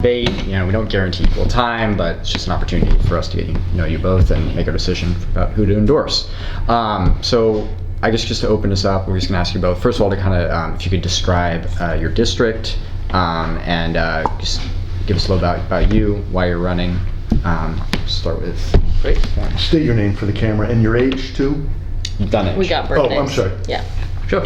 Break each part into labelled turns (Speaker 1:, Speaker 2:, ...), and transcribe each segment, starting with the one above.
Speaker 1: debate. We don't guarantee equal time, but it's just an opportunity for us to get to know you both and make a decision about who to endorse. So I guess just to open this up, we're just going to ask you both, first of all, to kind of, if you could describe your district and just give us a little about you, why you're running. Start with,
Speaker 2: great.
Speaker 3: State your name for the camera and your age too.
Speaker 1: You've done it.
Speaker 2: We got birthdays.
Speaker 3: Oh, I'm sorry.
Speaker 2: Yeah.
Speaker 4: Sure.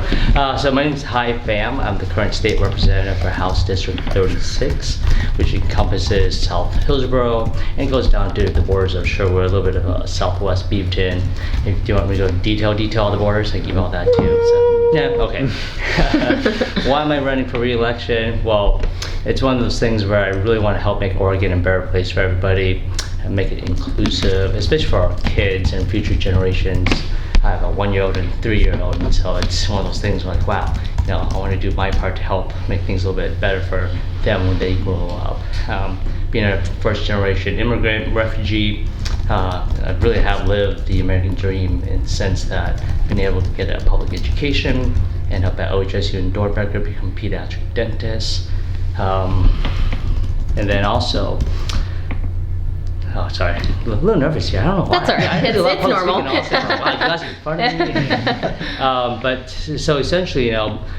Speaker 4: So my name is Hai Pham. I'm the current state representative for House District 36, which encompasses South Hillsborough and goes down to the borders of Sherwood, a little bit of southwest Beaverton. If you want me to go detail the borders, I can email that too. So, yeah, okay. Why am I running for re-election? Well, it's one of those things where I really want to help make Oregon a better place for everybody and make it inclusive, especially for our kids and future generations. I have a 1-year-old and a 3-year-old, and so it's one of those things where, like, wow, I want to do my part to help make things a little bit better for them when they grow up. Being a first-generation immigrant, refugee, I really have lived the American dream in the sense that being able to get a public education, end up at OHSU in Doernbecher, become a pediatric dentist, and then also, oh, sorry. A little nervous here. I don't know why.
Speaker 2: That's all right. It's normal.
Speaker 4: But so essentially,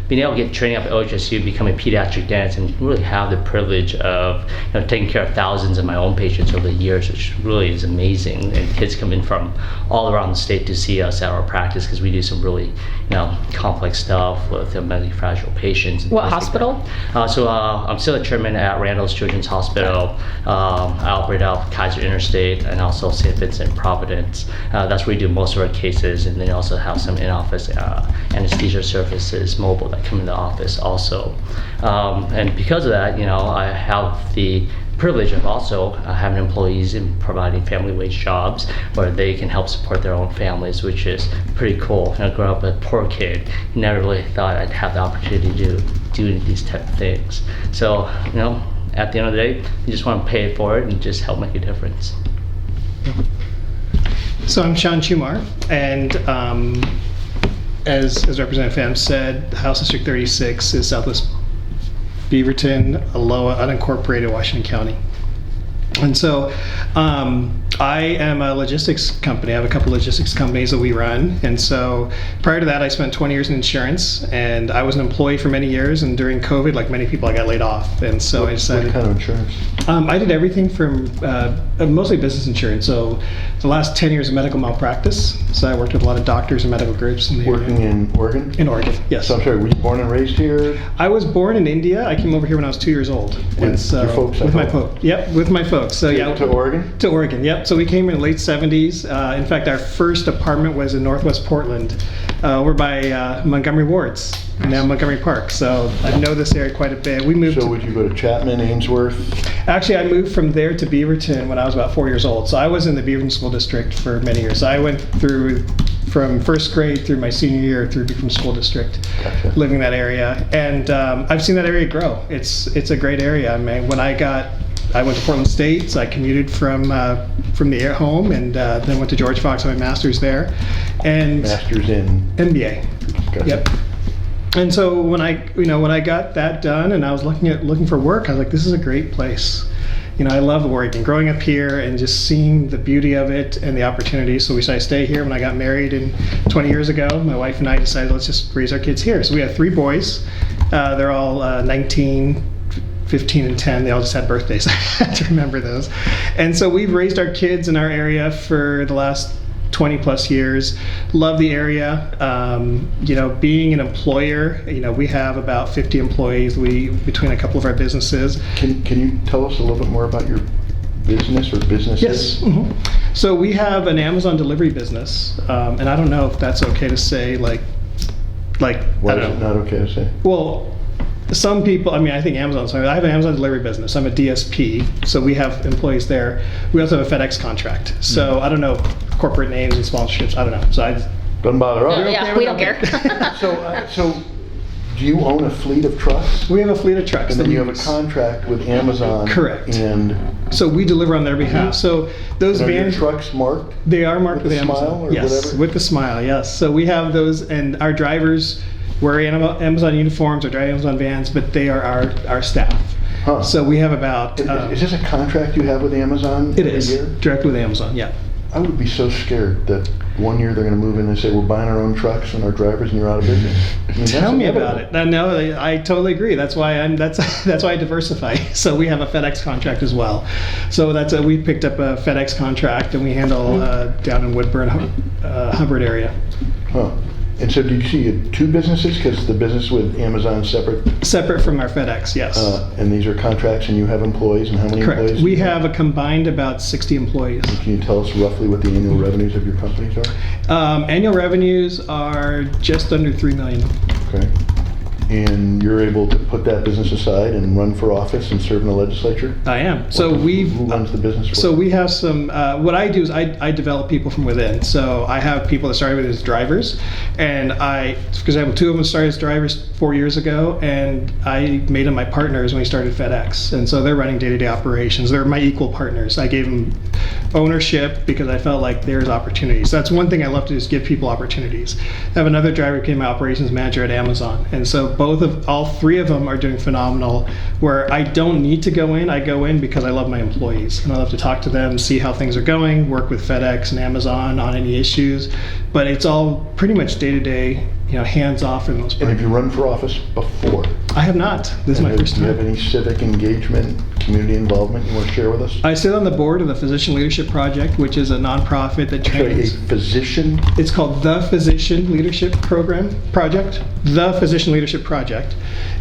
Speaker 4: being able to get training up at OHSU, become a pediatric dentist, and really have the privilege of taking care of thousands of my own patients over the years, which really is amazing. And kids come in from all around the state to see us at our practice because we do some really complex stuff with medically fragile patients.
Speaker 2: What hospital?
Speaker 4: So I'm still a chairman at Randall's Children's Hospital. I operate out of Kaiser Interstate and also St. Vincent Providence. That's where we do most of our cases, and then also have some in-office anesthesia services mobile that come in the office also. And because of that, I have the privilege of also having employees in providing family wage jobs where they can help support their own families, which is pretty cool. I grew up a poor kid, never really thought I'd have the opportunity to do these type of things. So, at the end of the day, you just want to pay for it and just help make a difference.
Speaker 5: So I'm Sean Chumar, and as Representative Pham said, House District 36 is Southwest Beaverton, Aloha, unincorporated Washington County. And so I am a logistics company. I have a couple logistics companies that we run. And so prior to that, I spent 20 years in insurance, and I was an employee for many years. And during COVID, like many people, I got laid off. And so I decided.
Speaker 3: What kind of insurance?
Speaker 5: I did everything from mostly business insurance. So the last 10 years of medical malpractice. So I worked with a lot of doctors and medical groups.
Speaker 3: Working in Oregon?
Speaker 5: In Oregon, yes.
Speaker 3: So I'm sorry, were you born and raised here?
Speaker 5: I was born in India. I came over here when I was 2 years old.
Speaker 3: With your folks?
Speaker 5: With my folks. Yep, with my folks. So yeah.
Speaker 3: To Oregon?
Speaker 5: To Oregon, yep. So we came in the late 70s. In fact, our first apartment was in Northwest Portland. We're by Montgomery Wards, now Montgomery Park. So I know this area quite a bit. We moved.
Speaker 3: So would you go to Chapman, Ainsworth?
Speaker 5: Actually, I moved from there to Beaverton when I was about 4 years old. So I was in the Beaverton School District for many years. So I went through from first grade through my senior year through Beaverton School District,
Speaker 3: Gotcha.
Speaker 5: living in that area. And I've seen that area grow. It's a great area. I mean, when I went to Portland State, so I commuted from the air home, and then went to George Fox, my master's there, and
Speaker 3: Master's in?
Speaker 5: MBA.
Speaker 3: Gotcha.
Speaker 5: Yep. And so when I got that done, and I was looking for work, I was like, this is a great place. I love Oregon. Growing up here and just seeing the beauty of it and the opportunities. So we decided to stay here. When I got married 20 years ago, my wife and I decided let's just raise our kids here. So we have 3 boys. They're all 19. 15 and 10, they all just had birthdays. I had to remember those. And so we've raised our kids in our area for the last 20 plus years. Love the area. Being an employer, we have about 50 employees between a couple of our businesses.
Speaker 3: Can you tell us a little bit more about your business or businesses?
Speaker 5: Yes. Mm-hmm. So we have an Amazon delivery business, and I don't know if that's okay to say, like.
Speaker 3: Why is it not okay to say?
Speaker 5: Well, some people, I think Amazon, so I have an Amazon delivery business. I'm a DSP, so we have employees there. We also have a FedEx contract. So I don't know corporate names and sponsorships. I don't know. So
Speaker 3: doesn't bother us.
Speaker 2: Yeah, we don't care.
Speaker 3: So do you own a fleet of trucks?
Speaker 5: We have a fleet of trucks.
Speaker 3: And then you have a contract with Amazon.
Speaker 5: Correct.
Speaker 3: And
Speaker 5: so we deliver on their behalf. So those vans,
Speaker 3: your trucks marked?
Speaker 5: They are marked with Amazon.
Speaker 3: Smile or
Speaker 5: yes,
Speaker 3: whatever?
Speaker 5: with the smile. Yes. So we have those, and our drivers wear Amazon uniforms or drive Amazon vans, but they are our staff.
Speaker 3: Huh.
Speaker 5: So we have about.
Speaker 3: Is this a contract you have with Amazon
Speaker 5: It
Speaker 3: every
Speaker 5: is
Speaker 3: year?
Speaker 5: direct with Amazon. Yeah.
Speaker 3: I would be so scared that one year they're going to move in and say, we're buying our own trucks and our drivers and you're out of business. I mean, that's
Speaker 5: Tell me about
Speaker 3: inevitable.
Speaker 5: it. No, I totally agree. That's why that's why I diversify. So we have a FedEx contract as well. So we picked up a FedEx contract and we handle down in Woodburn, Hubbard area.
Speaker 3: Huh. And so did you see you had two businesses? Because the business with Amazon is separate,
Speaker 5: Separate from our FedEx, yes.
Speaker 3: and these are contracts and you have employees, and how many
Speaker 5: Correct.
Speaker 3: employees?
Speaker 5: We
Speaker 3: do you
Speaker 5: have a combined about 60 employees.
Speaker 3: Can you tell us roughly what the annual revenues of your companies are?
Speaker 5: Annual revenues are just under $3 million.
Speaker 3: Okay. And you're able to put that business aside and run for office and serve in the legislature?
Speaker 5: I am. So
Speaker 3: Who runs the business for
Speaker 5: So
Speaker 3: you?
Speaker 5: we have some, what I do is I develop people from within. So I have people that started with as drivers, and for example, two of them started as drivers 4 years ago, and I made them my partners when we started FedEx. And so they're running day-to-day operations. They're my equal partners. I gave them ownership because I felt like there's opportunities. So that's one thing I love to do is give people opportunities. I have another driver who became my operations manager at Amazon. And so all three of them are doing phenomenal, where I don't need to go in. I go in because I love my employees and I love to talk to them, see how things are going, work with FedEx and Amazon on any issues. But it's all pretty much day-to-day, hands off for the most
Speaker 3: And
Speaker 5: part.
Speaker 3: have you run for office before?
Speaker 5: I have not. This is my
Speaker 3: And
Speaker 5: first
Speaker 3: do you have
Speaker 5: time.
Speaker 3: any civic engagement, community involvement you want to share with us?
Speaker 5: I sit on the board of the Physician Leadership Project, which is a nonprofit that
Speaker 3: Sorry, a
Speaker 5: trains.
Speaker 3: physician?
Speaker 5: It's called the Physician Leadership Project. The Physician Leadership Project.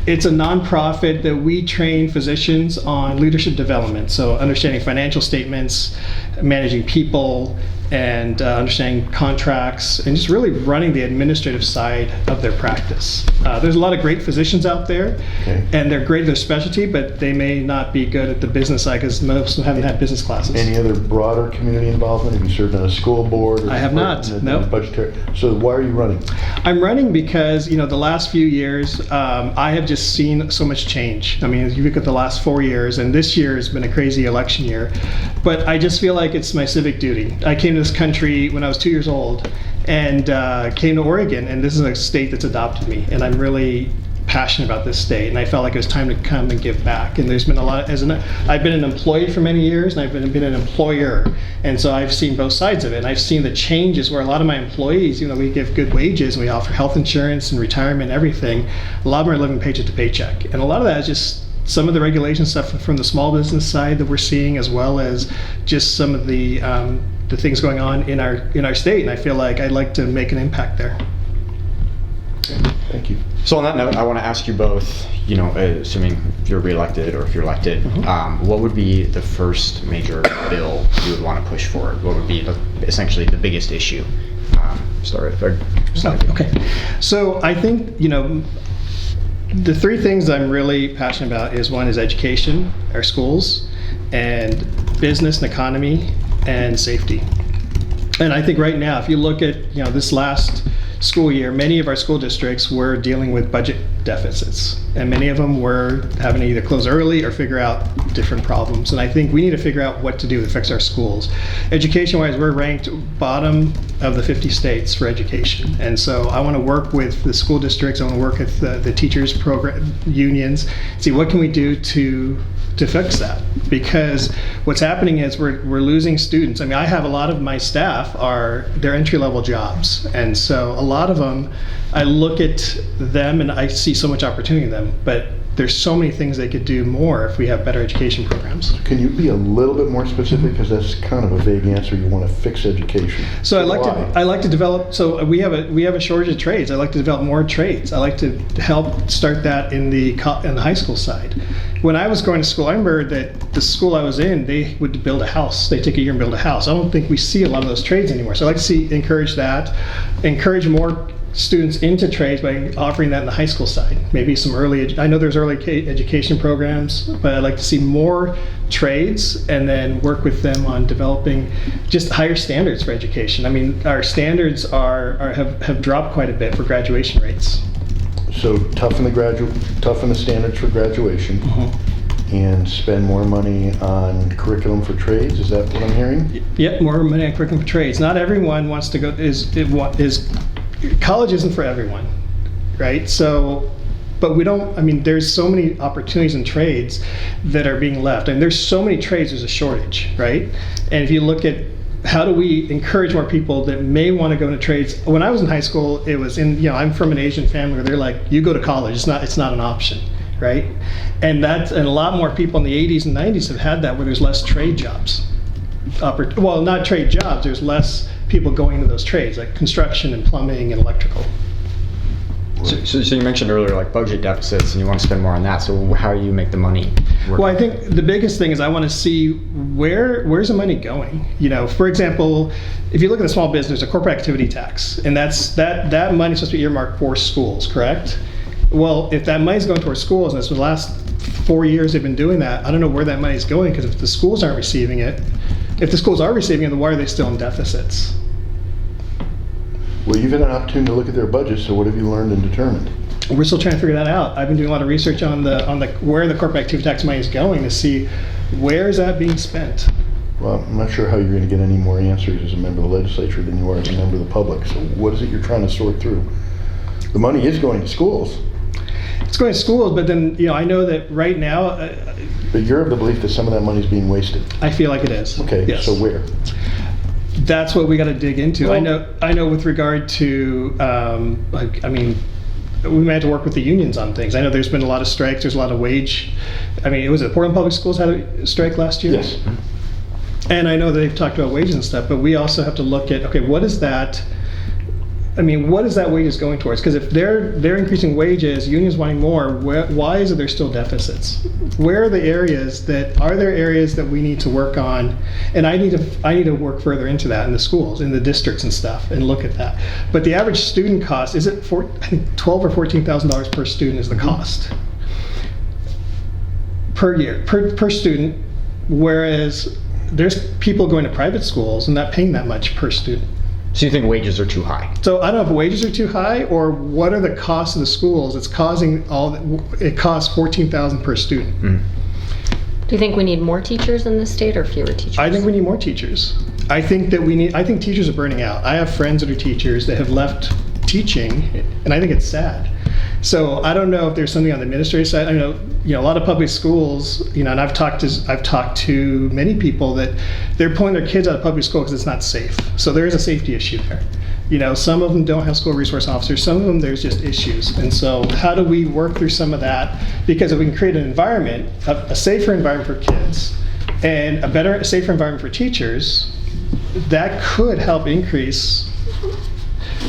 Speaker 5: It's a nonprofit that we train physicians on leadership development. So understanding financial statements, managing people, and understanding contracts, and just really running the administrative side of their practice. There's a lot of great physicians out there,
Speaker 3: Okay.
Speaker 5: and they're great at their specialty, but they may not be good at the business side because most of them haven't had business classes.
Speaker 3: Any other broader community involvement? Have you served on a school board? Or
Speaker 5: I have not,
Speaker 3: in the
Speaker 5: no.
Speaker 3: Budgetary. So why are you running?
Speaker 5: I'm running because, the last few years, I have just seen so much change. I mean, you look at the last 4 years, and this year has been a crazy election year, but I just feel like it's my civic duty. I came to this country when I was 2 years old and came to Oregon, and this is a state that's adopted me, and I'm really passionate about this state, and I felt like it was time to come and give back. And there's been a lot, I've been an employee for many years, and I've been an employer, and so I've seen both sides of it, and I've seen the changes where a lot of my employees, we give good wages, and we offer health insurance and retirement and everything. A lot of them are living paycheck to paycheck, and a lot of that is just some of the regulation stuff from the small business side that we're seeing, as well as just some of the things going on in our state, and I feel like I'd like to make an impact there.
Speaker 3: Thank you.
Speaker 1: So on that note, I want to ask you both, assuming you're reelected or if you're elected, what would be the first major bill you would want to push forward? What would be essentially the biggest issue? Start with
Speaker 5: Okay. So I think, the three things I'm really passionate about is one is education, our schools, and business and economy, and safety. And I think right now, if you look at, this last school year, many of our school districts were dealing with budget deficits, and many of them were having to either close early or figure out different problems. And I think we need to figure out what to do to fix our schools. Education-wise, we're ranked bottom of the 50 states for education. And so I want to work with the school districts, I want to work with the teachers program unions, see what can we do to fix that, because what's happening is we're losing students. I mean, I have a lot of my staff they're entry-level jobs, and so a lot of them, I look at them and I see so much opportunity in them, but there's so many things they could do more if we have better education programs.
Speaker 3: Can you be a little bit more specific? Because that's kind of a vague answer. You want to fix education.
Speaker 5: So
Speaker 3: Why?
Speaker 5: I like to develop. So we have a shortage of trades. I like to develop more trades. I like to help start that in the high school side. When I was going to school, I remember that the school I was in, they would build a house. They take a year and build a house. I don't think we see a lot of those trades anymore. So I like to encourage that, encourage more students into trades by offering that in the high school side. Maybe some I know there's early education programs, but I'd like to see more trades and then work with them on developing just higher standards for education. I mean, our standards have dropped quite a bit for graduation rates.
Speaker 3: So toughen the standards for graduation, and spend more money on curriculum for trades. Is that what I'm hearing?
Speaker 5: Yep, more money on curriculum for trades. Not everyone wants to go. College isn't for everyone, right? So, but we don't, I mean, there's so many opportunities in trades that are being left. And there's so many trades, there's a shortage, right? And if you look at how do we encourage more people that may want to go into trades? When I was in high school, it was in, I'm from an Asian family where they're like, you go to college, it's not an option, right? And a lot more people in the 80s and 90s have had that, where there's less trade jobs. Well, not trade jobs, there's less people going into those trades, like construction and plumbing and electrical.
Speaker 1: So you mentioned earlier like budget deficits, and you want to spend more on that. So how do you make the money work?
Speaker 5: Well, I think the biggest thing is I want to see where's the money going. For example, if you look at the small business, a corporate activity tax, and that money's supposed to be earmarked for schools, correct? Well, if that money's going towards schools, and it's the last 4 years they've been doing that, I don't know where that money's going, because if the schools aren't receiving it, if the schools are receiving it, then why are they still in deficits?
Speaker 3: Well, you've had an opportunity to look at their budget, so what have you learned and determined?
Speaker 5: We're still trying to figure that out. I've been doing a lot of research on where the corporate activity tax money is going to see where is that being spent.
Speaker 3: Well, I'm not sure how you're going to get any more answers as a member of the legislature than you are as a member of the public. So what is it you're trying to sort through? The money is going to schools.
Speaker 5: It's going to schools, but then, I know that right now,
Speaker 3: But you're of the belief that some of that money is being wasted.
Speaker 5: I feel like it is.
Speaker 3: Okay,
Speaker 5: Yes.
Speaker 3: so where?
Speaker 5: That's what we got to dig into.
Speaker 3: Well-
Speaker 5: I know with regard to, we may have to work with the unions on things. I know there's been a lot of strikes, there's a lot of wage, was it Portland Public Schools had a strike last year?
Speaker 3: Yes.
Speaker 5: And I know they've talked about wages and stuff, but we also have to look at, okay, what is that wages going towards? Because if they're increasing wages, unions wanting more, why is it there's still deficits? Where are the areas are there areas that we need to work on? And I need to work further into that in the schools, in the districts and stuff, and look at that. But the average student cost, is it I think $12,000 or $14,000 per student is the cost per year, per student, whereas there's people going to private schools and not paying that much per student.
Speaker 1: So you think wages are too high?
Speaker 5: So I don't know if wages are too high or what are the costs of the schools. It costs $14,000 per student.
Speaker 1: Mm.
Speaker 2: Do you think we need more teachers in this state or fewer teachers?
Speaker 5: I think we need more teachers. I think teachers are burning out. I have friends that are teachers that have left teaching, and I think it's sad. So I don't know if there's something on the administrative side. I know, a lot of public schools, and I've talked to many people that they're pulling their kids out of public school because it's not safe. So there is a safety issue there. Some of them don't have school resource officers. Some of them there's just issues. And so how do we work through some of that? Because if we can create an environment, a safer environment for kids, and a safer environment for teachers, that could help increase.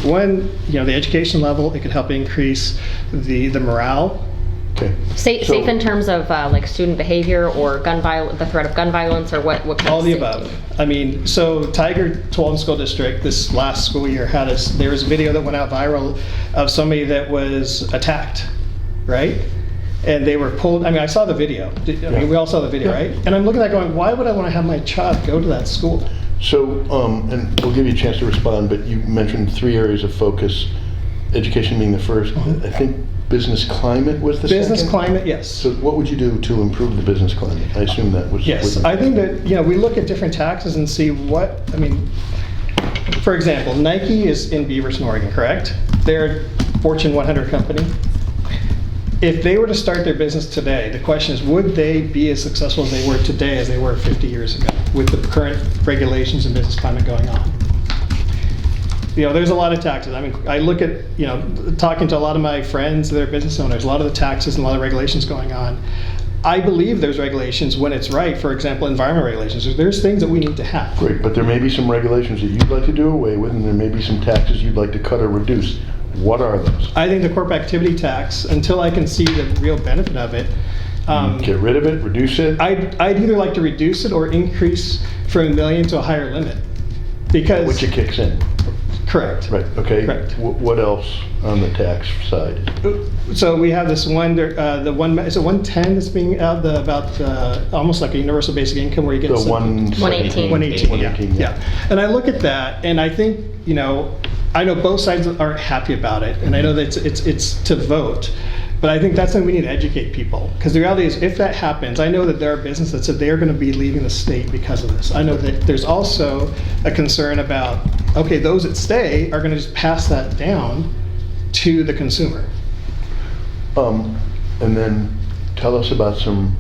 Speaker 5: One, the education level, it could help increase the morale.
Speaker 3: Okay.
Speaker 2: Safe in terms of like student behavior or the threat of gun violence, or what kind
Speaker 5: All
Speaker 2: of
Speaker 5: the
Speaker 2: safety?
Speaker 5: above. So Tiger Tualatin School District this last school year there was a video that went out viral of somebody that was attacked, right? And they were pulled. I saw the video. We all saw the video, right? And I'm looking at that going, why would I want to have my child go to that school?
Speaker 3: So, and we'll give you a chance to respond, but you mentioned 3 areas of focus, education being the first. I think business climate was the second?
Speaker 5: Business climate, yes.
Speaker 3: So what would you do to improve the business climate? I assume that was...
Speaker 5: Yes, I think that, we look at different taxes and see for example, Nike is in Beaverton, Oregon, correct? They're a Fortune 100 company. If they were to start their business today, the question is, would they be as successful as they were today as they were 50 years ago with the current regulations and business climate going on? There's a lot of taxes. I look at, talking to a lot of my friends that are business owners, a lot of the taxes and a lot of regulations going on. I believe there's regulations when it's right. For example, environmental regulations. There's things that we need to have.
Speaker 3: Great, but there may be some regulations that you'd like to do away with, and there may be some taxes you'd like to cut or reduce. What are those?
Speaker 5: I think the corporate activity tax, until I can see the real benefit of it,
Speaker 3: Get rid of it, reduce it?
Speaker 5: I'd either like to reduce it or increase from $1 million to a higher limit. Because
Speaker 3: Which it kicks in.
Speaker 5: correct.
Speaker 3: Right, okay.
Speaker 5: Correct.
Speaker 3: What else on the tax side?
Speaker 5: So we have this one, is it 110 that's being out, almost like a universal basic income where you get
Speaker 3: The
Speaker 5: some-
Speaker 2: 118.
Speaker 5: 118, yeah.
Speaker 3: 118, yeah.
Speaker 5: And I look at that, and I think, I know both sides aren't happy about it, and I know that it's to vote, but I think that's something we need to educate people. Because the reality is, if that happens, I know that there are businesses that said they're going to be leaving the state because of this. I know that there's also a concern about, okay, those that stay are going to just pass that down to the consumer.
Speaker 3: And then tell us about some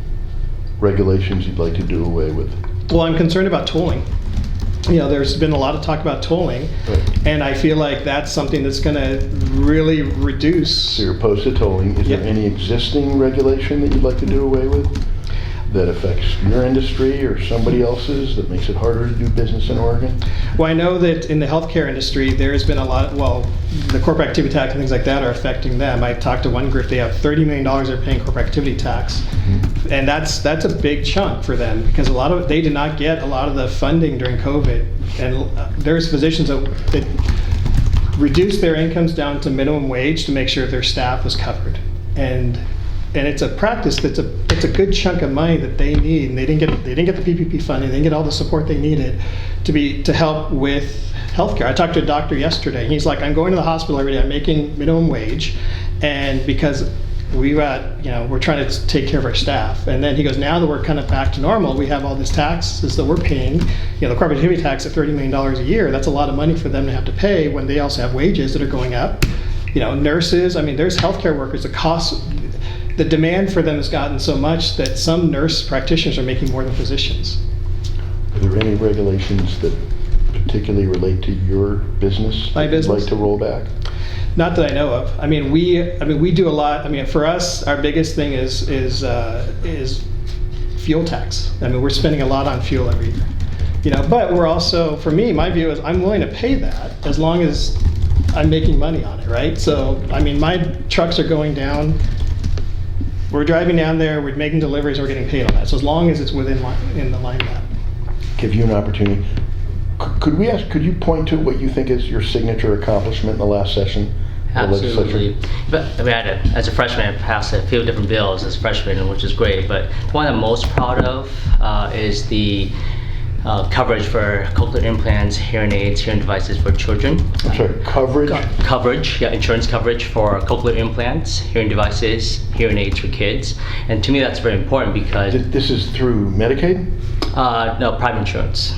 Speaker 3: regulations you'd like to do away with.
Speaker 5: Well, I'm concerned about tolling. You know, there's been a lot of talk about tolling,
Speaker 3: Right.
Speaker 5: and I feel like that's something that's going to really reduce.
Speaker 3: So you're opposed to tolling. Is there
Speaker 5: Yeah.
Speaker 3: any existing regulation that you'd like to do away with that affects your industry or somebody else's, that makes it harder to do business in Oregon?
Speaker 5: Well, I know that in the healthcare industry, there's been a lot, well, the corporate activity tax and things like that are affecting them. I talked to one group, they have $30 million they're paying corporate activity tax. And that's a big chunk for them, because they did not get a lot of the funding during COVID. And there's physicians that reduced their incomes down to minimum wage to make sure their staff was covered. And it's a practice it's a good chunk of money that they need, and they didn't get the PPP funding, they didn't get all the support they needed to help with healthcare. I talked to a doctor yesterday. He's like, I'm going to the hospital every day. I'm making minimum wage, and because we're trying to take care of our staff. And then he goes, now that we're kind of back to normal, we have all this taxes that we're paying. The corporate activity tax at $30 million a year. That's a lot of money for them to have to pay when they also have wages that are going up. Nurses. I mean, there's healthcare workers. The demand for them has gotten so much that some nurse practitioners are making more than physicians.
Speaker 3: Are there any regulations that particularly relate to your business?
Speaker 5: My
Speaker 3: that you'd
Speaker 5: business?
Speaker 3: like to roll back?
Speaker 5: Not that I know of. I mean, we do a lot. I mean, for us, our biggest thing is fuel tax. I mean, we're spending a lot on fuel every year. But we're also, for me, my view is I'm willing to pay that as long as I'm making money on it, right? So, I mean, my trucks are going down. We're driving down there, we're making deliveries, we're getting paid on that. So as long as it's in the line of that.
Speaker 3: Give you an opportunity. Could you point to what you think is your signature accomplishment in the last session? of the legislature?
Speaker 4: Absolutely. But I mean, as a freshman, I passed a few different bills as a freshman, which is great. But the one I'm most proud of is the coverage for cochlear implants, hearing aids, hearing devices for children.
Speaker 3: I'm sorry, coverage?
Speaker 4: Coverage, yeah, insurance coverage for cochlear implants, hearing devices, hearing aids for kids. And to me, that's very important because
Speaker 3: This is through Medicaid?
Speaker 4: no, private insurance.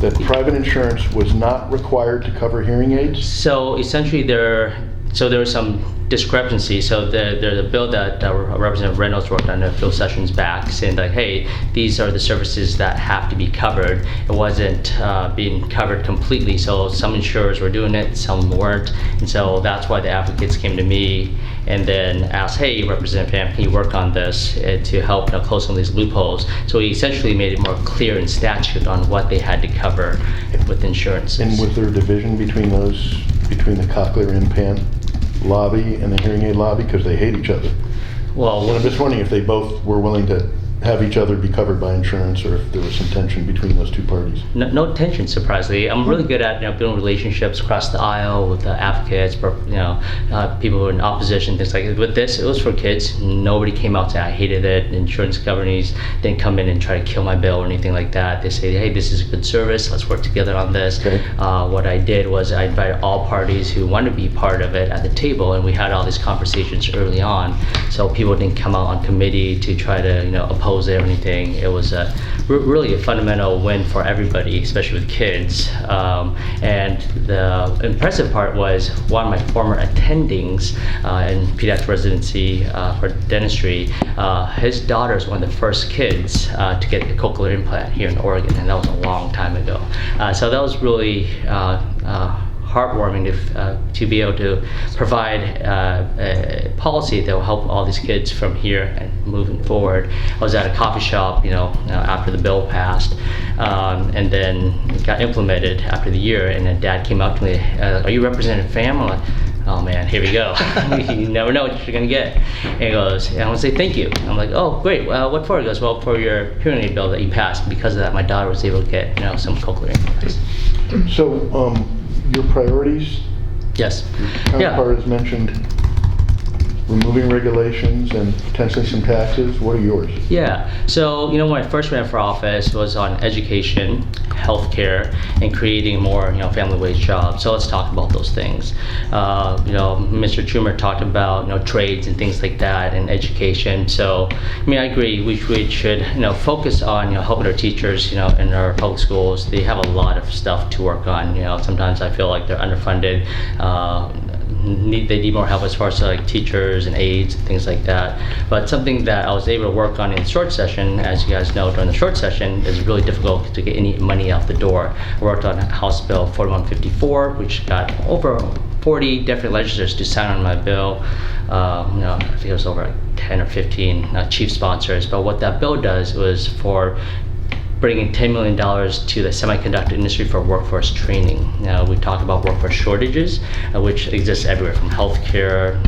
Speaker 3: That private insurance was not required to cover hearing aids?
Speaker 4: So essentially, there was some discrepancy. So the bill that Representative Reynolds worked on a few sessions back, saying that, hey, these are the services that have to be covered. It wasn't being covered completely. So some insurers were doing it, some weren't, and so that's why the advocates came to me and then asked, hey, Representative Pham, can you work on this to help close some of these loopholes? So he essentially made it more clear in statute on what they had to cover with insurances.
Speaker 3: And was there a division between the cochlear implant lobby and the hearing aid lobby, because they hate each other?
Speaker 4: Well,
Speaker 3: I'm just wondering if they both were willing to have each other be covered by insurance, or if there was some tension between those two parties.
Speaker 4: no tension, surprisingly. I'm really good at building relationships across the aisle with the advocates, people who are in opposition, things like that. With this, it was for kids. Nobody came out and said I hated it. Insurance companies didn't come in and try to kill my bill or anything like that. They say, hey, this is a good service. Let's work together on this.
Speaker 3: Okay.
Speaker 4: What I did was I invited all parties who wanted to be part of it at the table, and we had all these conversations early on. So people didn't come out on committee to try to oppose it or anything. It was really a fundamental win for everybody, especially with kids. And the impressive part was one of my former attendings in pediatric residency for dentistry. His daughter is one of the first kids to get a cochlear implant here in Oregon, and that was a long time ago. So that was really heartwarming to be able to provide a policy that will help all these kids from here and moving forward. I was at a coffee shop, after the bill passed, and then it got implemented after the year. And then Dad came up to me, "Are you Representative Pham?" I'm like, "Oh man, here we go." You never know what you're gonna get. And he goes, "I want to say thank you." I'm like, "Oh, great. What for?" He goes, "Well, for your hearing aid bill that you passed. Because of that, my daughter was able to get some cochlear implants."
Speaker 3: So, your priorities,
Speaker 4: Yes.
Speaker 3: counterpart has mentioned removing regulations and potentially some taxes. What are yours?
Speaker 4: Yeah. So, when I first ran for office, was on education, healthcare, and creating more, family wage jobs. So let's talk about those things. Mr. Schumer talked about, trades and things like that, and education. So, I agree. We should, focus on, helping our teachers, in our public schools. They have a lot of stuff to work on. Sometimes I feel like they're underfunded. they need more help as far as like teachers and aides and things like that. But something that I was able to work on in short session, as you guys know, during the short session, is really difficult to get any money out the door. I worked on House Bill 4154, which got over 40 different legislators to sign on my bill. I think it was over 10 or 15 chief sponsors. But what that bill does was for bringing $10 million to the semiconductor industry for workforce training. We talk about workforce shortages, which exists everywhere, from healthcare,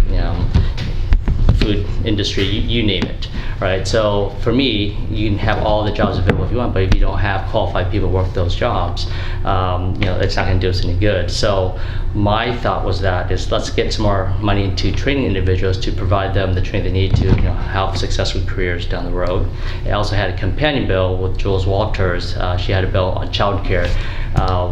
Speaker 4: food industry, you name it, right? So for me, you can have all the jobs available if you want, but if you don't have qualified people work those jobs, it's not going to do us any good. So my thought was let's get some more money into training individuals to provide them the training they need to have successful careers down the road. I also had a companion bill with Jules Walters. She had a bill on childcare,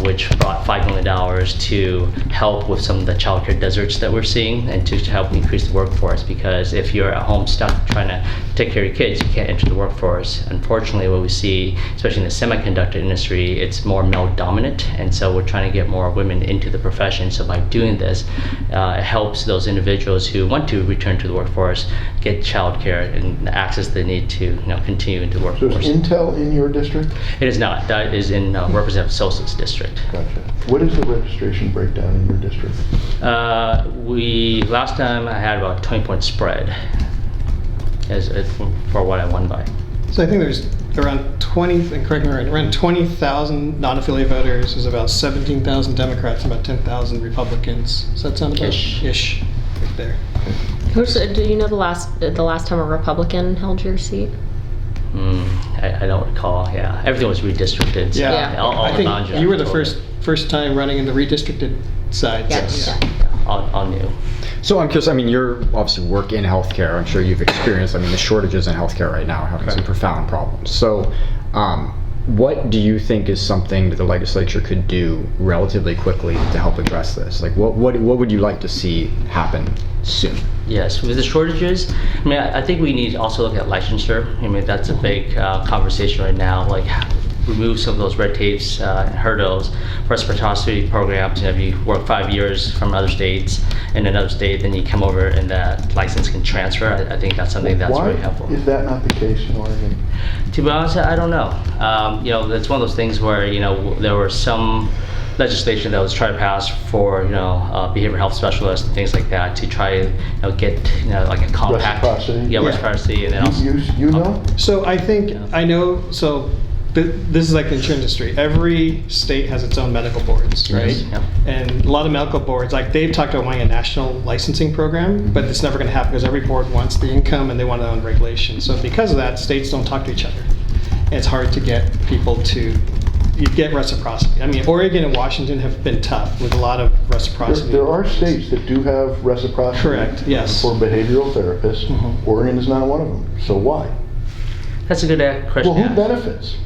Speaker 4: which brought $5 million to help with some of the childcare deserts that we're seeing and to help increase the workforce. Because if you're at home stuck trying to take care of your kids, you can't enter the workforce. Unfortunately, what we see, especially in the semiconductor industry, it's more male dominant, and so we're trying to get more women into the profession. So by doing this, it helps those individuals who want to return to the workforce get childcare and the access they need to continue into the
Speaker 3: So
Speaker 4: workforce.
Speaker 3: is Intel in your district?
Speaker 4: It is not. That is in Representative Sosa's district.
Speaker 3: Gotcha. What is the registration breakdown in your district?
Speaker 4: Last time I had about a 20-point spread for what I won by.
Speaker 5: So I think there's around 20, and correct me if I'm right, around 20,000 non-affiliated voters. There's about 17,000 Democrats and about 10,000 Republicans. Does that sound about ish right there?
Speaker 2: Do you know the last time a Republican held your seat?
Speaker 4: I don't recall. Yeah, everything was redistricted. So
Speaker 2: Yeah.
Speaker 4: all
Speaker 5: I
Speaker 4: the
Speaker 5: think
Speaker 4: boundaries
Speaker 5: you were
Speaker 4: were
Speaker 5: the
Speaker 4: totally-
Speaker 5: first time running in the redistricted side.
Speaker 2: Yes.
Speaker 5: So,
Speaker 2: Yeah.
Speaker 4: all new.
Speaker 1: So I'm curious, you're obviously work in healthcare. I'm sure you've experienced, the shortages in healthcare right now are having some profound problems. So what do you think is something that the legislature could do relatively quickly to help address this? Like what would you like to see happen soon?
Speaker 4: Yes, with the shortages, I think we need to also look at licensure. That's a big conversation right now. Like, remove some of those red tapes and hurdles. Reciprocity programs, if you work 5 years from other states in another state, then you come over and that license can transfer. I think that's something that's
Speaker 3: Why
Speaker 4: really helpful.
Speaker 3: is that not the case in Oregon?
Speaker 4: To be honest, I don't know. It's one of those things where there were some legislation that was trying to pass for behavioral health specialists and things like that to try get like a compact
Speaker 3: Reciprocity?
Speaker 4: yeah, reciprocity, and then also
Speaker 3: You know?
Speaker 5: So I think I know. So this is like the insurance industry. Every state has its own medical boards, right?
Speaker 4: Yes, yeah.
Speaker 5: And a lot of medical boards, like they've talked about wanting a national licensing program, but it's never going to happen because every board wants the income and they want their own regulation. So because of that, states don't talk to each other. And it's hard to get people to get reciprocity. Oregon and Washington have been tough with a lot of reciprocity.
Speaker 3: There are states that do have reciprocity.
Speaker 5: Correct, yes.
Speaker 3: For behavioral therapists.
Speaker 5: Mm-hmm.
Speaker 3: Oregon is not one of them. So why?
Speaker 4: That's a good question.
Speaker 3: Well, who
Speaker 4: to ask.
Speaker 3: benefits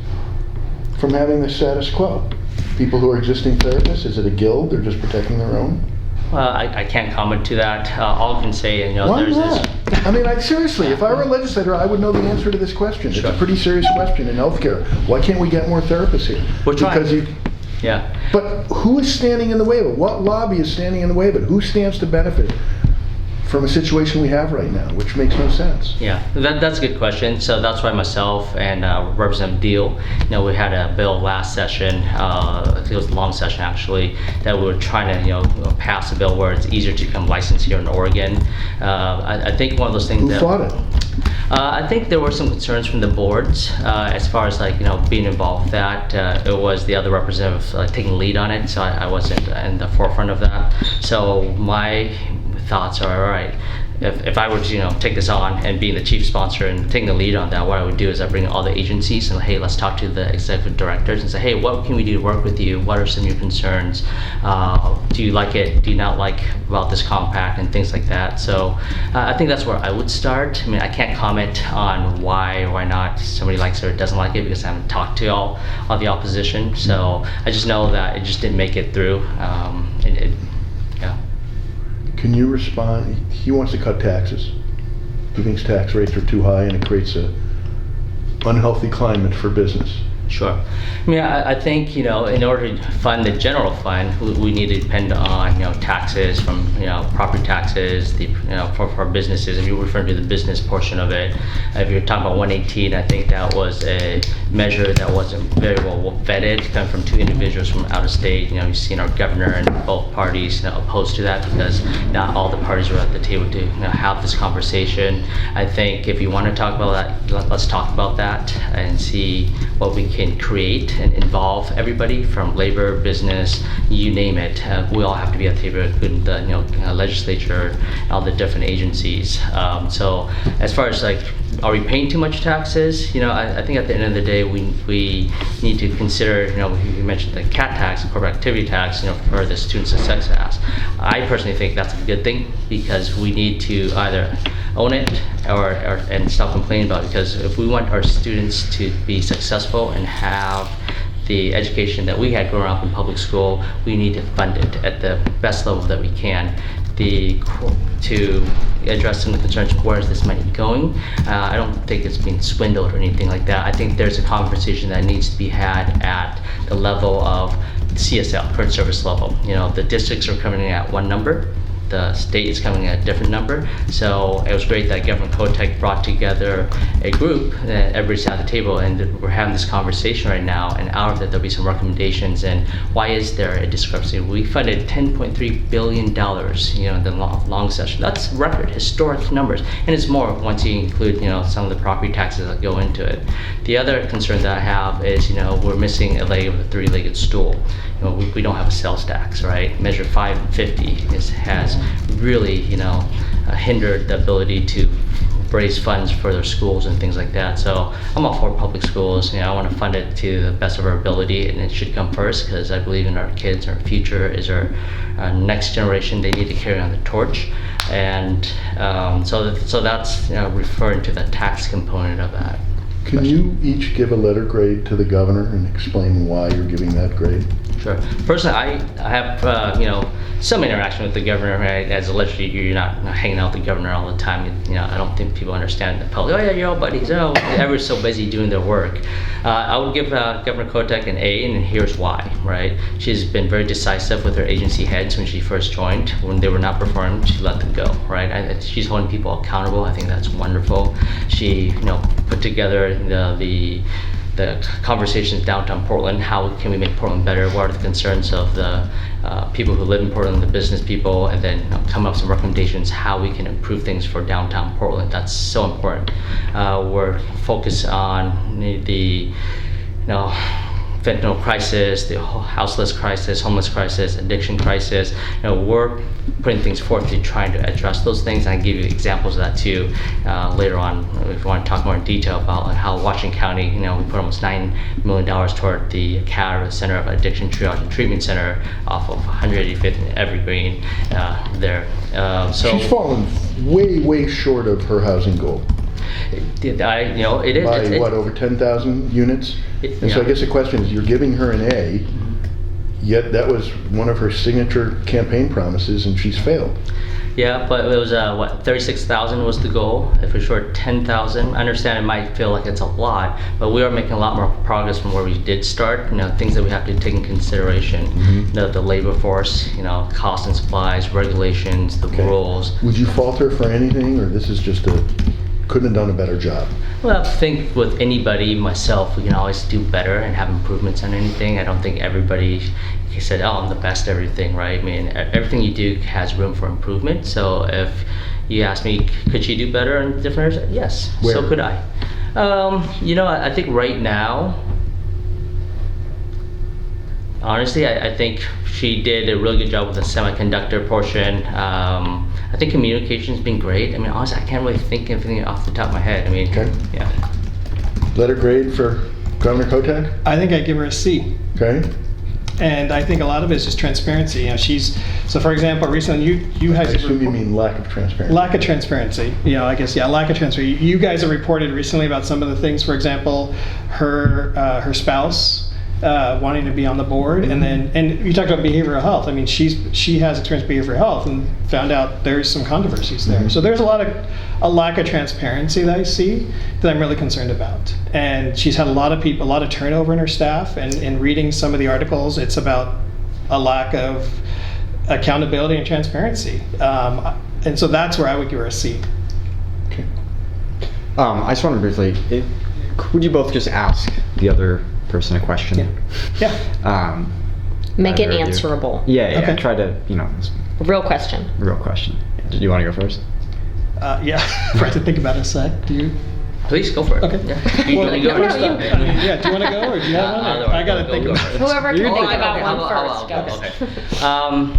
Speaker 3: from having the status quo? People who are existing therapists? Is it a guild? They're just protecting their own?
Speaker 4: I can't comment to that. All I can say,
Speaker 3: Why
Speaker 4: there's
Speaker 3: not?
Speaker 4: this.
Speaker 3: Seriously, if I were a legislator, I would know the answer to this question.
Speaker 4: Sure.
Speaker 3: It's a pretty serious question in healthcare. Why can't we get more therapists here?
Speaker 4: We're trying.
Speaker 3: Because
Speaker 4: Yeah.
Speaker 3: but who is standing in the way of it? What lobby is standing in the way of it? Who stands to benefit from a situation we have right now, which makes no sense?
Speaker 4: Yeah, that's a good question. So that's why myself and Representative Deal, we had a bill last session, I think it was a long session actually, that we were trying to pass a bill where it's easier to become licensed here in Oregon. I think one of those things
Speaker 3: Who fought it?
Speaker 4: I think there were some concerns from the boards as far as being involved with that. It was the other representative taking lead on it, so I wasn't in the forefront of that. So my thoughts are, all right, if I were to take this on and being the chief sponsor and taking the lead on that, what I would do is I bring all the agencies and hey, let's talk to the executive directors and say, hey, what can we do to work with you? What are some of your concerns? Do you like it? Do you not like about this compact and things like that? So I think that's where I would start. I can't comment on why or why not somebody likes it or doesn't like it because I haven't talked to all the opposition. So I just know that it just didn't make it through. Yeah.
Speaker 3: Can you respond? He wants to cut taxes. He thinks tax rates are too high and it creates a unhealthy climate for business.
Speaker 4: Sure. I mean, I think, in order to fund the general fund, we need to depend on, taxes from, property taxes, for businesses. If you're referring to the business portion of it, if you're talking about 118, I think that was a measure that wasn't very well vetted, coming from two individuals from out of state. You've seen our governor and both parties, opposed to that because not all the parties were at the table to, have this conversation. I think if you want to talk about that, let's talk about that and see what we can create and involve everybody from labor, business, you name it. We all have to be at the table, including the legislature, all the different agencies. So as far as are we paying too much taxes? I think at the end of the day, we need to consider, you mentioned the CAT tax, corporate activity tax, for the student success tax. I personally think that's a good thing because we need to either own it and stop complaining about it, because if we want our students to be successful and have the education that we had growing up in public school, we need to fund it at the best level that we can. To address some of the concerns of where is this money going, I don't think it's being swindled or anything like that. I think there's a conversation that needs to be had at the level of CSL, current service level. The districts are coming in at one number, the state is coming at a different number. So it was great that Governor Kotek brought together a group that everybody's at the table, and we're having this conversation right now, and out of that there'll be some recommendations. And why is there a discrepancy? We funded $10.3 billion, in the long session. That's record, historic numbers, and it's more once you include, some of the property taxes that go into it. The other concern that I have is, we're missing a leg of the three-legged stool. We don't have a sales tax, right? Measure 5 and 50 has really, hindered the ability to raise funds for their schools and things like that. So I'm all for public schools. I want to fund it to the best of our ability, and it should come first because I believe in our kids. Our future is our next generation. They need to carry on the torch, and so that's referring to the tax component of that.
Speaker 3: Can you each give a letter grade to the governor and explain why you're giving that grade?
Speaker 4: Sure. Personally, I have some interaction with the governor. Right? As a legislator, you're not hanging out with the governor all the time. I don't think people understand the public. Oh yeah, you're all buddies. Oh, everyone's so busy doing their work. I would give Governor Kotek an A, and here's why. Right? She's been very decisive with her agency heads when she first joined. When they were not performing, she let them go. Right? She's holding people accountable. I think that's wonderful. She put together the conversations downtown Portland. How can we make Portland better? What are the concerns of the people who live in Portland, the business people, and then come up with some recommendations how we can improve things for downtown Portland. That's so important. We're focused on the fentanyl crisis, the houseless crisis, homeless crisis, addiction crisis. We're putting things forth to try to address those things. And I can give you examples of that too later on if you want to talk more in detail about how Washington County, we put almost $9 million toward the CAR, the Center of Addiction Triage and Treatment Center, off of 185th and Evergreen there. So
Speaker 3: she's fallen way short of her housing goal.
Speaker 4: It is.
Speaker 3: By what, over 10,000 units? And so I guess the question is, you're giving her an A, yet that was one of her signature campaign promises, and she's failed.
Speaker 4: Yeah, but it was 36,000 was the goal. If we're short 10,000, I understand it might feel like it's a lot, but we are making a lot more progress from where we did start. Things that we have to take in consideration.
Speaker 3: Mm-hmm.
Speaker 4: The labor force, cost and supplies, regulations, the rules.
Speaker 3: Would you falter for anything, or this is just couldn't have done a better job?
Speaker 4: Well, I think with anybody, myself, we can always do better and have improvements on anything. I don't think everybody said, oh, I'm the best at everything, right? I mean, everything you do has room for improvement. So if you ask me, could she do better in different areas? Yes,
Speaker 3: Where?
Speaker 4: So could I. I think right now, honestly, I think she did a really good job with the semiconductor portion. I think communication's been great. I mean, honestly, I can't really think of anything off the top of my head. I mean,
Speaker 3: Okay.
Speaker 4: Yeah.
Speaker 3: Letter grade for Governor Kotek?
Speaker 5: I think I'd give her a C.
Speaker 3: Okay.
Speaker 5: And I think a lot of it is just transparency. So for example, recently you
Speaker 3: I
Speaker 5: guys
Speaker 3: assume you mean lack of transparency.
Speaker 5: lack of transparency. Lack of transparency. You guys have reported recently about some of the things. For example, her spouse wanting to be on the board, and you talked about behavioral health. I mean, she has experience in behavioral health and found out there's some controversies there. So there's a lack of transparency that I see that I'm really concerned about. And she's had a lot of turnover in her staff. And in reading some of the articles, it's about a lack of accountability and transparency. And so that's where I would give her a C.
Speaker 3: Okay.
Speaker 1: I just want to briefly, would you both just ask the other person a question?
Speaker 5: Yeah.
Speaker 2: Make it
Speaker 1: Either of you.
Speaker 2: answerable.
Speaker 1: Yeah.
Speaker 5: Okay.
Speaker 1: Try to,
Speaker 2: Real question.
Speaker 1: real question. Did you want to go first?
Speaker 5: Yeah. I have to think about it a sec. Do you?
Speaker 4: Please go for it.
Speaker 5: Okay.
Speaker 4: Yeah. You
Speaker 5: Well,
Speaker 4: wanna go
Speaker 2: no,
Speaker 4: first?
Speaker 2: you-
Speaker 5: Yeah. Do you want to go, or do you have one? Or- I gotta think about it.
Speaker 2: Whoever can think about
Speaker 4: Okay,
Speaker 2: one
Speaker 4: I'll
Speaker 2: first.
Speaker 4: go.
Speaker 2: Go.
Speaker 4: Okay.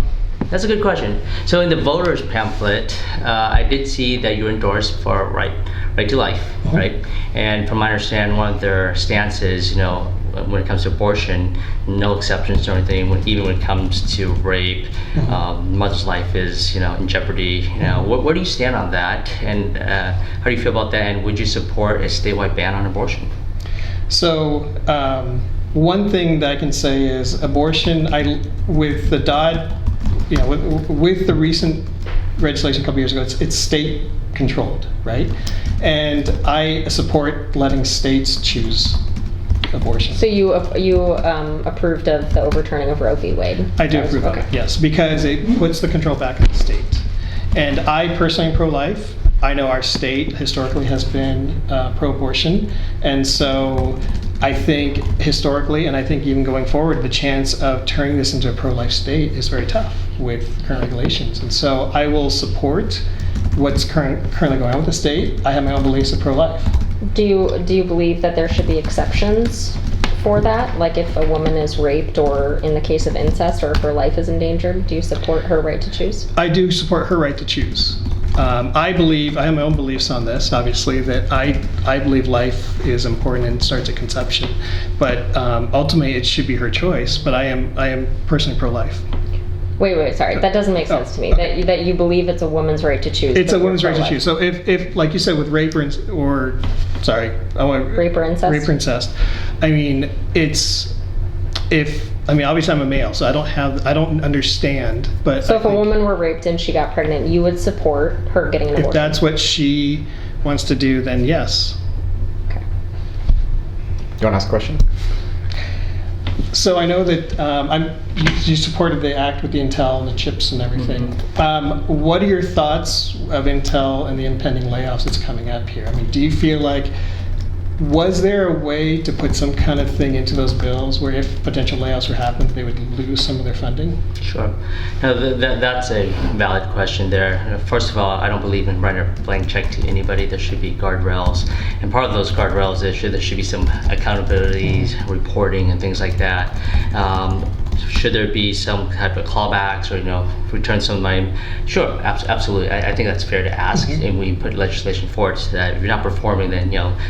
Speaker 4: That's a good question. So in the voters pamphlet, I did see that you endorsed for right to life, right? And from my understanding, one of their stances, when it comes to abortion, no exceptions or anything. Even when it comes to rape, mother's life is in jeopardy. Where do you stand on that? And how do you feel about that? And would you support a statewide ban on abortion?
Speaker 5: So one thing that I can say is abortion. With the Dodd, with the recent legislation a couple years ago, it's state controlled, right? And I support letting states choose abortion.
Speaker 2: So you approved of the overturning of Roe v. Wade?
Speaker 5: I do approve of it, yes, because it puts the control back in the state. And I personally am pro-life. I know our state historically has been pro-abortion, and so I think historically, and I think even going forward, the chance of turning this into a pro-life state is very tough with current regulations. And so I will support what's currently going on with the state. I have my own beliefs of pro-life.
Speaker 2: Do you believe that there should be exceptions for that? Like if a woman is raped, or in the case of incest, or if her life is endangered, do you support her right to choose?
Speaker 5: I do support her right to choose. I have my own beliefs on this, obviously, that I believe life is important and starts at conception. But ultimately, it should be her choice. But I am personally pro-life.
Speaker 2: Wait, sorry. That doesn't make sense to me.
Speaker 5: okay.
Speaker 2: That you believe it's a woman's right to choose.
Speaker 5: It's
Speaker 2: but
Speaker 5: a
Speaker 2: you're
Speaker 5: woman's right to
Speaker 2: pro-life.
Speaker 5: choose. So if like you said, with rape or incest,
Speaker 2: Rape or incest?
Speaker 5: Rape or incest. I mean, obviously I'm a male, so I don't understand. But
Speaker 2: So
Speaker 5: I
Speaker 2: if a
Speaker 5: think
Speaker 2: woman were raped and she got pregnant, you would support her getting an abortion?
Speaker 5: if that's what she wants to do, then yes.
Speaker 2: Okay.
Speaker 1: Do you want to ask a question?
Speaker 5: So I know that you supported the act with the Intel and the chips and everything. What are your thoughts of Intel and the impending layoffs that's coming up here? I mean, do you feel like, was there a way to put some kind of thing into those bills where if potential layoffs were happening, they would lose some of their funding?
Speaker 4: Sure. That's a valid question there. First of all, I don't believe in writing a blank check to anybody. There should be guardrails. And part of those guardrails is there should be some accountability, reporting, and things like that. Should there be some type of clawbacks or return some money? Sure, absolutely. I think that's fair to ask, and we put legislation forward so that if you're not performing, then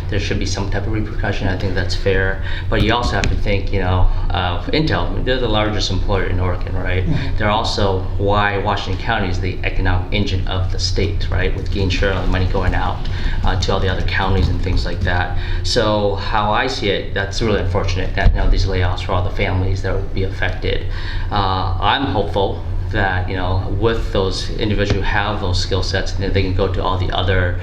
Speaker 4: there should be some type of repercussion. I think that's fair. But you also have to think, Intel, they're the largest employer in Oregon, right? They're also why Washington County is the economic engine of the state, right? With gain share on the money going out to all the other counties and things like that. So how I see it, that's really unfortunate that these layoffs for all the families that would be affected. I'm hopeful that with those individuals who have those skill sets, they can go to all the other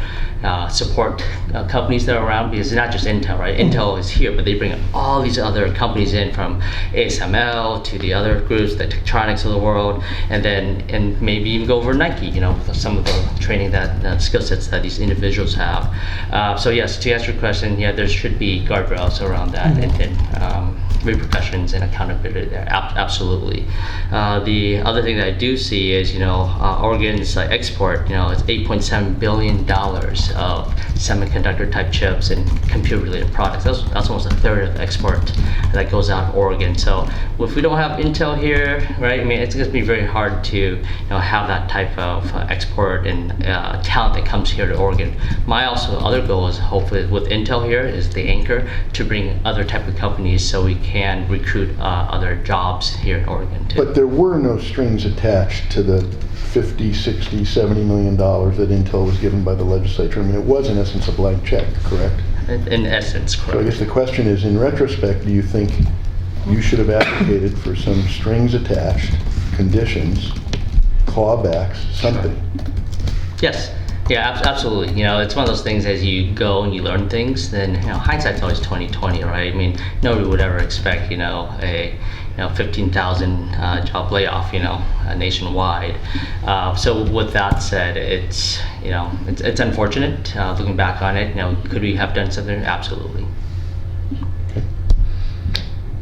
Speaker 4: support companies that are around, because it's not just Intel, right? Intel is here, but they bring all these other companies in, from ASML to the other groups, the Tektronix of the world, and maybe even go over Nike, with some of the training the skill sets that these individuals have. So yes, to answer your question, there should be guardrails around that, and repercussions and accountability there. Absolutely. The other thing that I do see is, Oregon's export, it's $8.7 billion of semiconductor type chips and computer related products. That's almost a third of the export that goes out of Oregon. So if we don't have Intel here, right, it's going to be very hard to have that type of export and talent that comes here to Oregon. My other goal is, hopefully with Intel here, is the anchor to bring other type of companies so we can recruit other jobs here in Oregon too.
Speaker 3: But there were no strings attached to the $50, $60, $70 million that Intel was given by the legislature. It was in essence a blank check, correct?
Speaker 4: In essence,
Speaker 3: So I
Speaker 4: correct.
Speaker 3: guess the question is, in retrospect, do you think you should have advocated for some strings attached, conditions, clawbacks, something.
Speaker 4: Yes. Yeah, absolutely. You know, it's one of those things as you go and you learn things, then, you know, hindsight's always 20/20, right? I mean, nobody would ever expect, a 15,000 job layoff, nationwide. So with that said, it's unfortunate, looking back on it. Could we have done something? Absolutely.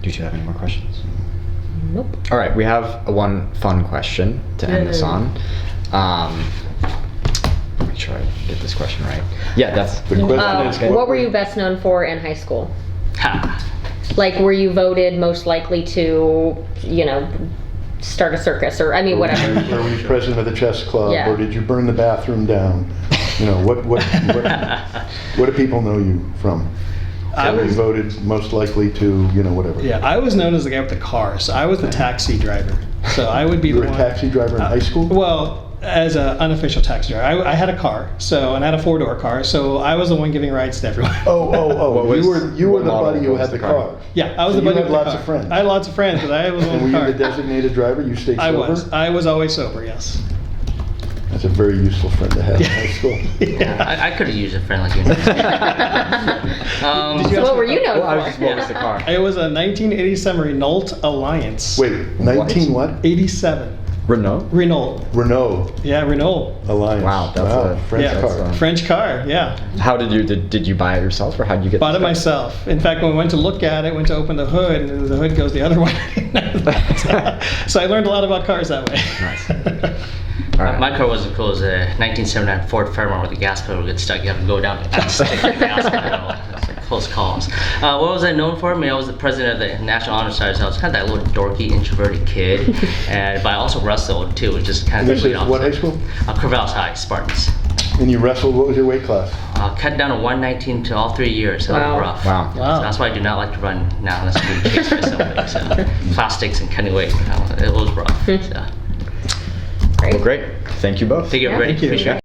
Speaker 1: Do you have any more questions?
Speaker 2: Nope.
Speaker 1: All right, we have one fun question to end this on. Make sure I get this question right. Yeah, that's
Speaker 3: The question is,
Speaker 2: What were you best known for in high school?
Speaker 4: Ha.
Speaker 2: Like, were you voted most likely to, start a circus or, whatever?
Speaker 3: Or were you president of the chess club,
Speaker 2: Yeah.
Speaker 3: or did you burn the bathroom down? What do people know you from?
Speaker 5: I
Speaker 3: Were you
Speaker 5: was,
Speaker 3: voted most likely to, whatever?
Speaker 5: yeah, I was known as the guy with the car. So I was the taxi driver. So I would be
Speaker 3: You
Speaker 5: the
Speaker 3: were a
Speaker 5: one.
Speaker 3: taxi driver in high school?
Speaker 5: Well, as an unofficial taxi driver, I had a car. And I had a 4-door car. So I was the one giving rides to everyone.
Speaker 3: Oh!
Speaker 1: What
Speaker 3: You
Speaker 1: was-
Speaker 3: were
Speaker 1: what
Speaker 3: the
Speaker 1: model
Speaker 3: buddy who
Speaker 1: was
Speaker 3: had
Speaker 1: the
Speaker 3: the
Speaker 1: car?
Speaker 3: car.
Speaker 5: Yeah, I was
Speaker 3: So
Speaker 5: the buddy
Speaker 3: you had
Speaker 5: with the
Speaker 3: lots
Speaker 5: car.
Speaker 3: of friends.
Speaker 5: I had lots of friends because I was the one
Speaker 3: And were
Speaker 5: with
Speaker 3: you
Speaker 5: the
Speaker 3: the
Speaker 5: car.
Speaker 3: designated driver? You stayed
Speaker 5: I
Speaker 3: sober?
Speaker 5: was. I was always sober. Yes.
Speaker 3: That's a very useful friend to have in high school.
Speaker 5: Yeah.
Speaker 4: I could have used a friend like you.
Speaker 5: Did you
Speaker 2: What were you known
Speaker 1: Well, I was
Speaker 2: for?
Speaker 1: just, what was the car?
Speaker 5: It was a 1987 Renault Alliance.
Speaker 3: Wait, 19 what?
Speaker 5: 87
Speaker 1: Renault?
Speaker 5: Renault.
Speaker 3: Renault
Speaker 5: Yeah, Renault.
Speaker 3: Alliance.
Speaker 1: Wow, that's a-
Speaker 3: French
Speaker 5: Yeah.
Speaker 3: car.
Speaker 5: French car. Yeah.
Speaker 1: How did you buy it yourself, or how did you get
Speaker 5: Bought
Speaker 1: this
Speaker 5: it
Speaker 1: car?
Speaker 5: myself. In fact, when we went to look at it, went to open the hood, and the hood goes the other way. So I learned a lot about cars that way.
Speaker 1: Nice. All right.
Speaker 4: My car wasn't cool. It was a 1979 Ford Fairmont where the gas pedal would get stuck. You have to go down and stick the gas pedal. It's like close calls. What was I known for? I was the president of the National Honor Society. So I was kind of that little dorky, introverted kid. But I also wrestled too, which is kind
Speaker 3: And
Speaker 4: of
Speaker 3: this
Speaker 4: the
Speaker 3: is
Speaker 4: complete
Speaker 3: what high
Speaker 4: opposite.
Speaker 3: school?
Speaker 4: Corvallis High, Spartans.
Speaker 3: And you wrestled, what was your weight class?
Speaker 4: Cut down to 119 to all 3 years. So
Speaker 2: Wow.
Speaker 4: rough.
Speaker 1: Wow.
Speaker 4: So
Speaker 5: Wow.
Speaker 4: that's why I do not like to run now unless I'm being chased by somebody. So plastics and cutting weight. It was rough. So.
Speaker 2: Great.
Speaker 1: Well, great. Thank you both.
Speaker 4: Thank you, everybody.
Speaker 5: Thank you.
Speaker 4: Appreciate it.